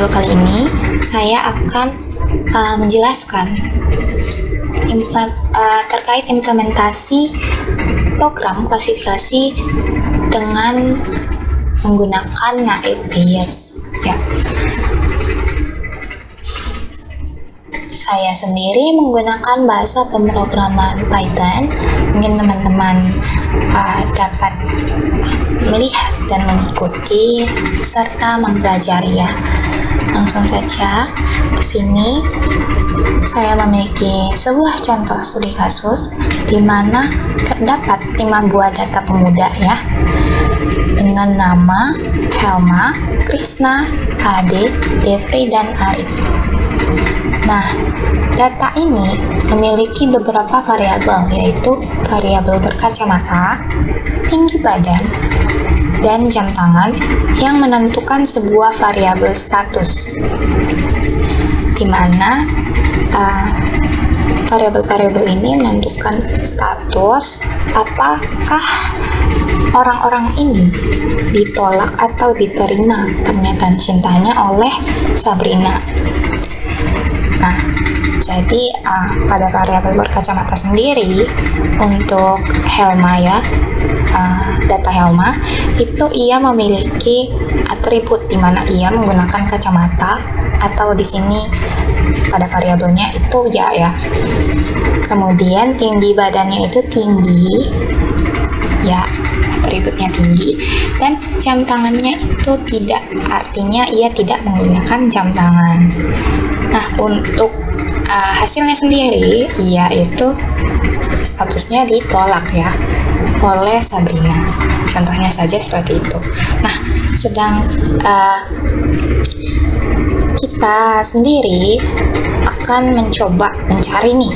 video kali ini saya akan menjelaskan terkait implementasi program klasifikasi dengan menggunakan NAEPS ya. Saya sendiri menggunakan bahasa pemrograman Python. Mungkin teman-teman dapat melihat dan mengikuti serta mempelajari ya. Langsung saja ke sini. Saya memiliki sebuah contoh studi kasus di mana terdapat 5 buah data pemuda ya, dengan nama Helma, Krishna, Ade, Devri, dan Arif. Nah, data ini memiliki beberapa variabel, yaitu variabel berkacamata, tinggi badan, dan jam tangan yang menentukan sebuah variabel status, di mana variabel-variabel ini menentukan status apakah orang-orang ini ditolak atau diterima pernyataan cintanya oleh Sabrina. Nah, jadi pada variabel berkacamata sendiri untuk Helma ya, data Helma itu ia memiliki atribut di mana ia menggunakan kacamata, atau di sini pada variabelnya itu ya. Kemudian tinggi badannya itu tinggi ya, atributnya tinggi, dan jam tangannya itu tidak, artinya ia tidak menggunakan jam tangan. Nah, untuk hasilnya sendiri, ia itu statusnya ditolak ya oleh Sabrina. Contohnya saja seperti itu. Nah, sedang kita sendiri akan mencoba mencari nih,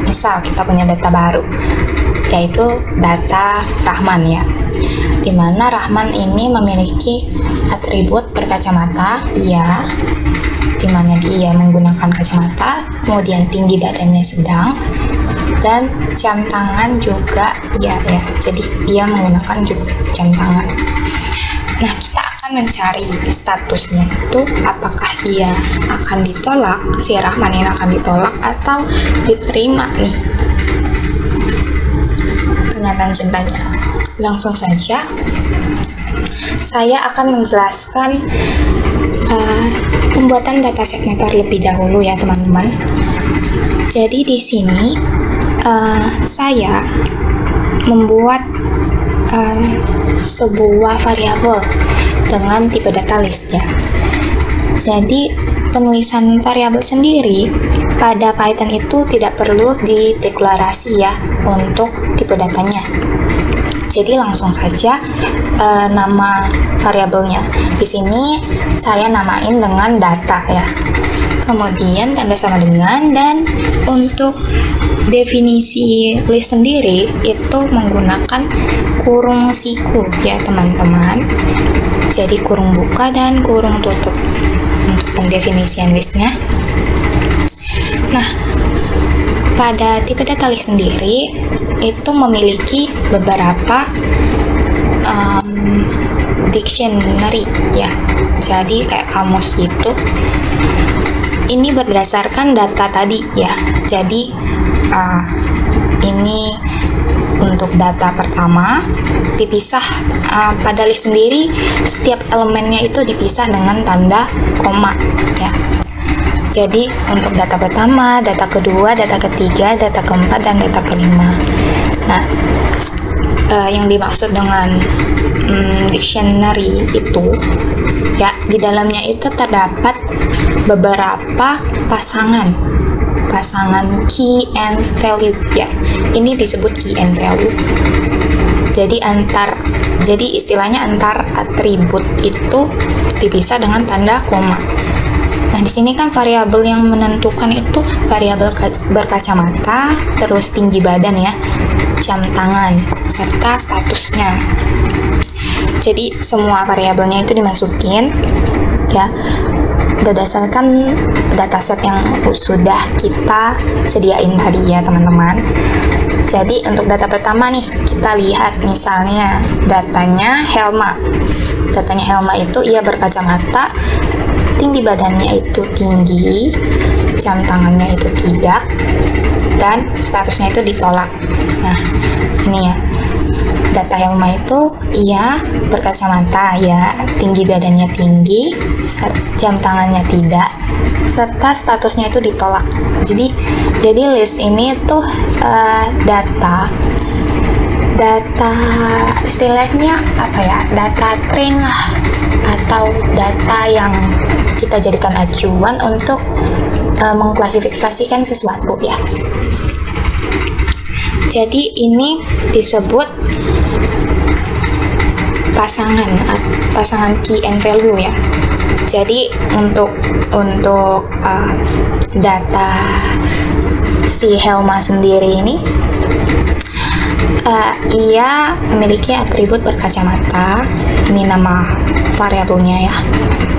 misal kita punya data baru, yaitu data Rahman ya, dimana Rahman ini memiliki atribut berkacamata ya, dimana dia menggunakan kacamata, kemudian tinggi badannya sedang, dan jam tangan juga ya, jadi ia menggunakan jam tangan. Nah, kita akan mencari statusnya itu apakah ia akan ditolak, si Rahman ini akan ditolak atau diterima nih pernyataan cintanya. Langsung saja saya akan menjelaskan pembuatan datasetnya terlebih dahulu ya teman-teman. Jadi di sini saya membuat sebuah variabel dengan tipe data list ya. Jadi penulisan variabel sendiri pada Python itu tidak perlu dideklarasi ya untuk tipe datanya. Jadi langsung saja nama variabelnya. Di sini saya namain dengan data ya. Kemudian tanda sama dengan, dan untuk definisi list sendiri itu menggunakan kurung siku ya teman-teman. Jadi kurung buka dan kurung tutup untuk pendefinisian listnya. Nah, pada tipe data list sendiri itu memiliki beberapa dictionary ya, jadi kayak kamus gitu. Ini berdasarkan data tadi ya. Jadi ini untuk data pertama dipisah pada list sendiri, setiap elemennya itu dipisah dengan tanda koma ya. Jadi untuk data pertama, data kedua, data ketiga, data keempat, dan data kelima. Nah, yang dimaksud dengan dictionary itu ya, di dalamnya itu terdapat beberapa pasangan key and value ya. Ini disebut key and value. Jadi istilahnya antar atribut itu dipisah dengan tanda koma. Nah, di sini kan variabel yang menentukan itu variabel berkacamata, terus tinggi badan ya, jam tangan, serta statusnya. Jadi semua variabelnya itu dimasukin ya berdasarkan dataset yang sudah kita sediain tadi ya teman-teman. Jadi untuk data pertama nih, kita lihat misalnya datanya Helma. Datanya Helma itu ia berkacamata tinggi badannya itu tinggi, jam tangannya itu tidak, dan statusnya itu ditolak. Nah, ini ya, data Helma itu ia berkacamata ya, tinggi badannya tinggi, jam tangannya tidak, serta statusnya itu ditolak. Jadi list ini tuh data istilahnya apa ya, data train lah, atau data yang kita jadikan acuan untuk mengklasifikasikan sesuatu ya. Jadi ini disebut pasangan key and value ya. Jadi untuk data si Helma sendiri ini, ia memiliki atribut berkacamata. Ini nama variabelnya ya.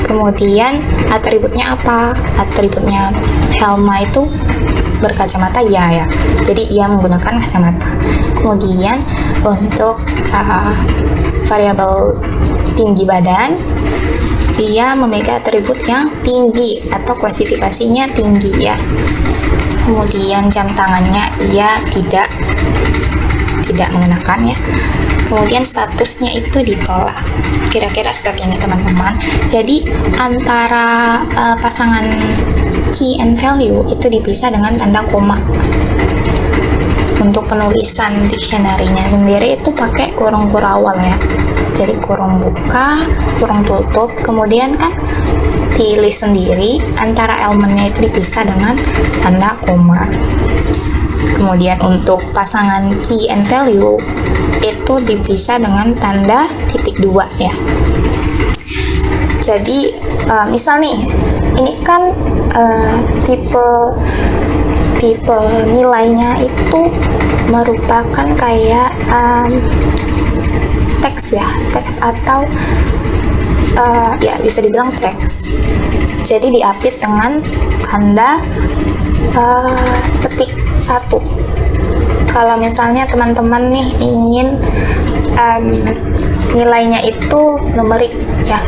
Kemudian atributnya apa? Atributnya Helma itu berkacamata ya. Jadi ia menggunakan kacamata. Kemudian untuk variabel tinggi badan, ia memiliki atribut yang tinggi atau klasifikasinya tinggi ya. Kemudian jam tangannya ia tidak mengenakan ya. Kemudian statusnya itu ditolak. Kira-kira seperti ini teman-teman. Jadi antara pasangan key and value itu dipisah dengan tanda koma. Untuk penulisan dictionary-nya sendiri itu pakai kurung kurawal ya. Jadi kurung buka, kurung tutup, kemudian kan di list sendiri antara elemennya itu dipisah dengan tanda koma. Kemudian untuk pasangan key and value itu dipisah dengan tanda titik 2 ya. Jadi misal nih, ini kan tipe nilainya itu merupakan kayak teks ya, teks atau ya bisa dibilang teks. Jadi diapit dengan tanda petik 1. Kalau misalnya teman-teman nih ingin nilainya itu numerik ya,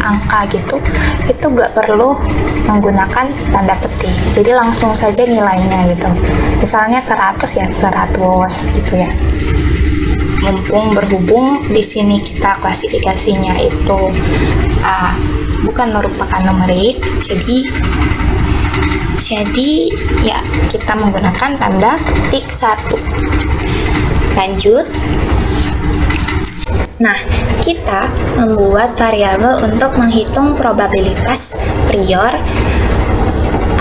angka gitu, itu gak perlu menggunakan tanda petik. Jadi langsung saja nilainya gitu. Misalnya 100 ya, 100 gitu ya. Berhubung di sini kita klasifikasinya itu bukan merupakan numerik, jadi ya kita menggunakan tanda petik 1. Lanjut. Nah, kita membuat variabel untuk menghitung probabilitas prior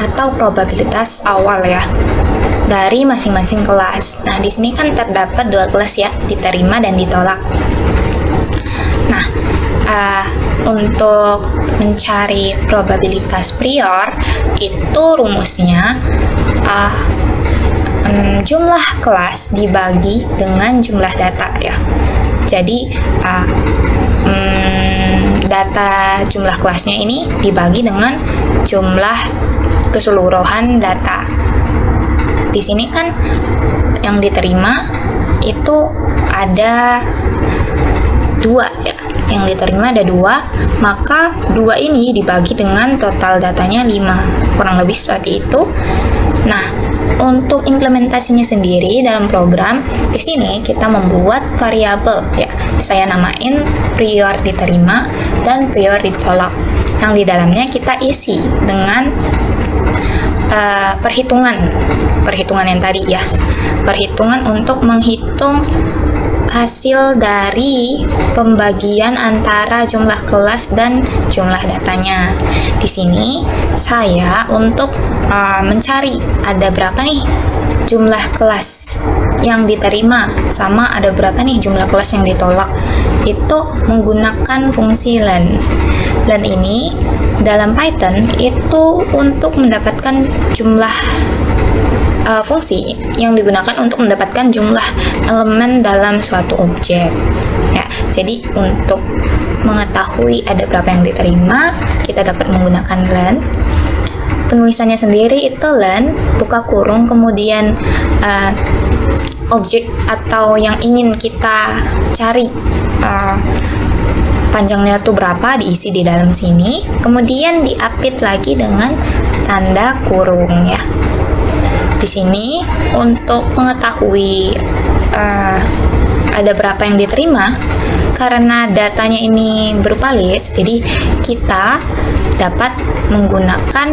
atau probabilitas awal ya dari masing-masing kelas. Nah, di sini kan terdapat 2 kelas ya, diterima dan ditolak. Nah, untuk mencari probabilitas prior itu rumusnya jumlah kelas dibagi dengan jumlah data ya. Jadi data jumlah kelasnya ini dibagi dengan jumlah keseluruhan data. Di sini kan yang diterima itu ada 2 ya. Yang diterima ada 2, maka 2 ini dibagi dengan total datanya 5. Kurang lebih seperti itu. Nah, untuk implementasinya sendiri dalam program, di sini kita membuat variabel ya. Saya namain prior diterima dan prior ditolak. Yang di dalamnya kita isi dengan perhitungan yang tadi ya. Perhitungan untuk menghitung hasil dari pembagian antara jumlah kelas dan jumlah datanya. Di sini saya untuk mencari ada berapa nih jumlah kelas yang diterima sama ada berapa nih jumlah kelas yang ditolak, itu menggunakan fungsi len. Len ini dalam Python itu untuk mendapatkan jumlah fungsi yang digunakan untuk mendapatkan jumlah elemen dalam suatu objek ya. Jadi untuk mengetahui ada berapa yang diterima, kita dapat menggunakan len. Penulisannya sendiri itu len buka kurung, kemudian objek atau yang ingin kita cari panjangnya tuh berapa diisi di dalam sini, kemudian diapit lagi dengan tanda kurung ya. Di sini untuk mengetahui ada berapa yang diterima, karena datanya ini berupa list, jadi kita dapat menggunakan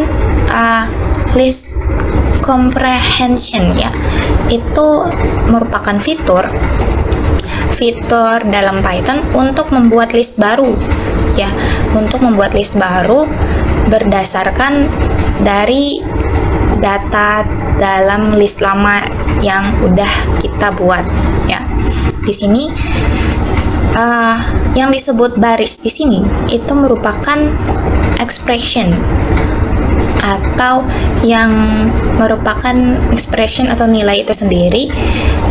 list comprehension ya. Itu merupakan fitur dalam Python untuk membuat list baru ya, untuk membuat list baru berdasarkan dari data dalam list lama yang udah kita buat ya. Di sini yang disebut baris di sini itu merupakan expression, atau yang merupakan expression atau nilai itu sendiri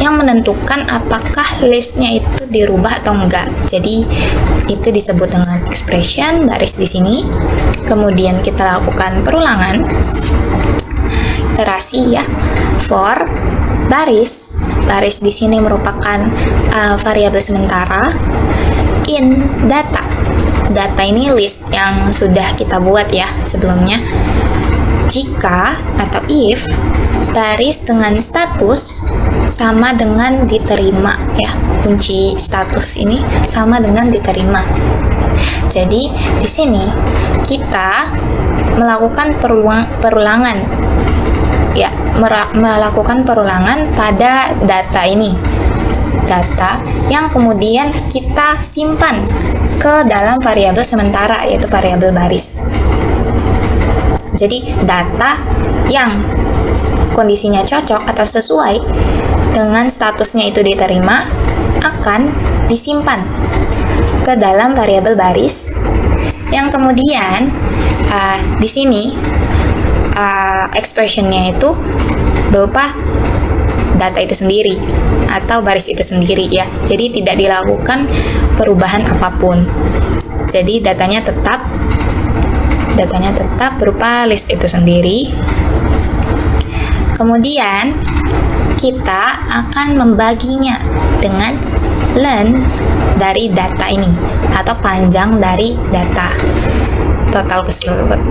yang menentukan apakah listnya itu dirubah atau enggak. Jadi itu disebut dengan expression, baris di sini. Kemudian kita lakukan perulangan, iterasi ya, for baris di sini merupakan variabel sementara. In data ini list yang sudah kita buat ya sebelumnya. Jika atau if baris dengan status sama dengan diterima ya, kunci status ini sama dengan diterima. Jadi di sini kita melakukan perulangan ya, melakukan perulangan pada data ini, data yang kemudian kita simpan ke dalam variabel sementara, yaitu variabel baris. Jadi data yang kondisinya cocok atau sesuai dengan statusnya itu diterima akan disimpan ke dalam variabel baris, yang kemudian di sini expressionnya itu berupa data itu sendiri atau baris itu sendiri ya. Jadi tidak dilakukan perubahan apapun. Jadi datanya tetap berupa list itu sendiri. Kemudian kita akan membaginya dengan len dari data ini atau panjang dari data, total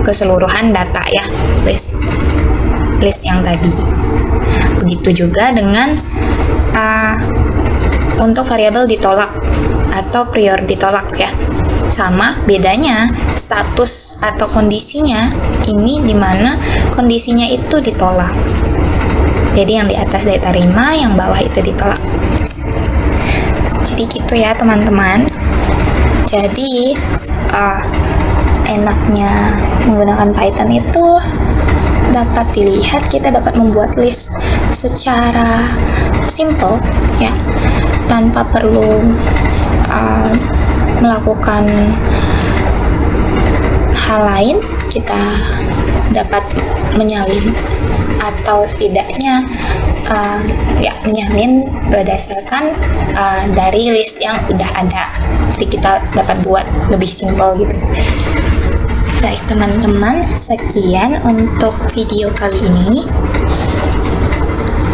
keseluruhan data ya, list yang tadi. Begitu juga dengan untuk variabel ditolak atau prior ditolak ya. Sama, bedanya status atau kondisinya ini dimana kondisinya itu ditolak. Jadi yang di atas diterima, yang bawah itu ditolak. Jadi gitu ya teman-teman. Jadi enaknya menggunakan Python itu dapat dilihat kita dapat membuat list secara simple ya, tanpa perlu melakukan hal lain. Kita dapat menyalin atau setidaknya menyalin berdasarkan dari list yang udah ada. Jadi kita dapat buat lebih simple gitu. Baik teman-teman, sekian untuk video kali ini.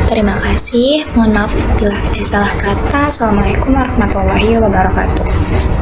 Terima kasih. Mohon maaf bila ada salah kata. Assalamualaikum warahmatullahi wabarakatuh.